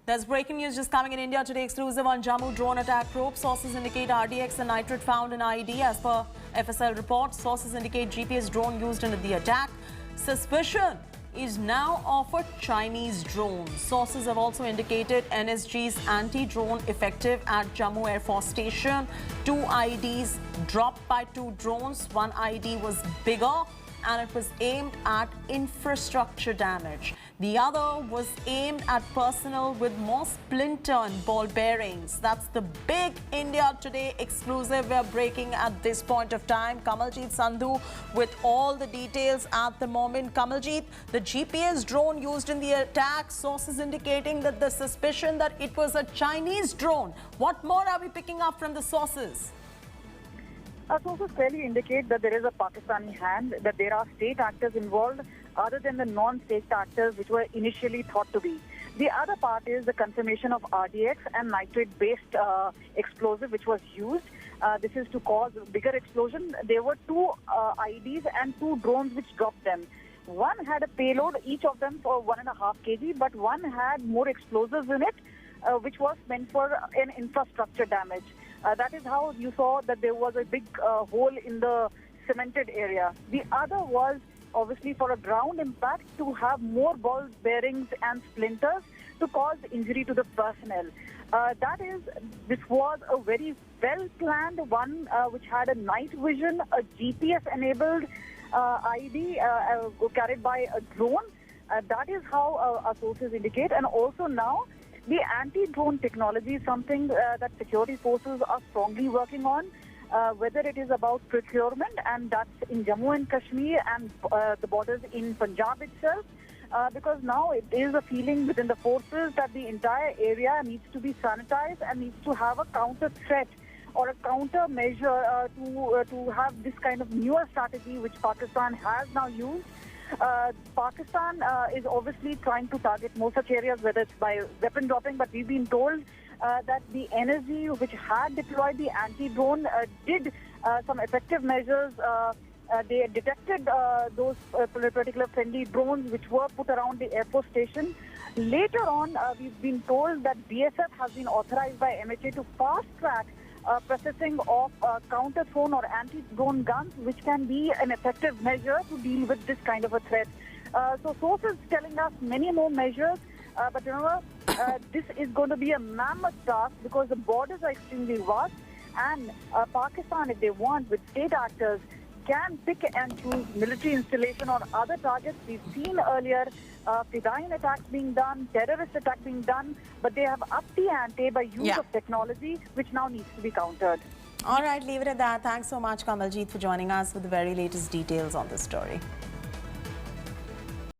There's breaking news just coming in India today, exclusive on Jammu drone attack probe. Sources indicate RDX and nitrate found in IED. As per FSL report, sources indicate GPS drone used in the attack. Suspicion is now of a Chinese drone. Sources have also indicated NSG's anti-drone effective at Jammu Air Force Station. 2 IEDs dropped by 2 drones. One IED was bigger and it was aimed at infrastructure damage. The other was aimed at personnel with more splinter and ball bearings. That's the big India Today exclusive we're breaking at this point of time. Kamaljeet Sandhu with all the details at the moment. Kamaljeet, the GPS drone used in the attack, sources indicating that the suspicion that it was a Chinese drone. What more are we picking up from the sources? Sources clearly indicate that there is a Pakistani hand, that there are state actors involved other than the non-state actors which were initially thought to be. The other part is the confirmation of RDX and nitrate-based explosive which was used. This is to cause bigger explosion. There were 2 IEDs and 2 drones which dropped them. One had a payload, each of them for 1.5 kg, but one had more explosives in it, which was meant for an infrastructure damage. That is how you saw that there was a big hole in the cemented area. The other was obviously for a ground impact to have more ball bearings and splinters to cause injury to the personnel. This was a very well-planned one which had a night vision, a GPS-enabled IED carried by a drone. That is how our sources indicate. And also now, the anti-drone technology is something that security forces are strongly working on, whether it is about procurement, and that's in Jammu and Kashmir and the borders in Punjab itself, because now it is a feeling within the forces that the entire area needs to be sanitized and needs to have a counter threat or a counter measure to have this kind of newer strategy which Pakistan has now used. Pakistan is obviously trying to target more such areas, whether it's by weapon dropping, but we've been told that the NSG, which had deployed the anti-drone, did some effective measures. They detected those particular friendly drones which were put around the Air Force Station. Later on, we've been told that BSF has been authorized by MHA to fast-track processing of counter-drone or anti-drone guns, which can be an effective measure to deal with this kind of a threat. So sources telling us many more measures, but remember, this is going to be a mammoth task because the borders are extremely vast, and Pakistan, if they want, with state actors, can pick and choose military installation or other targets. We've seen earlier Fidayeen attacks being done, terrorist attacks being done, but they have upped the ante by use of technology, which now needs to be countered. All right, leave it at that. Thanks so much, Kamaljeet, for joining us with the very latest details on this story.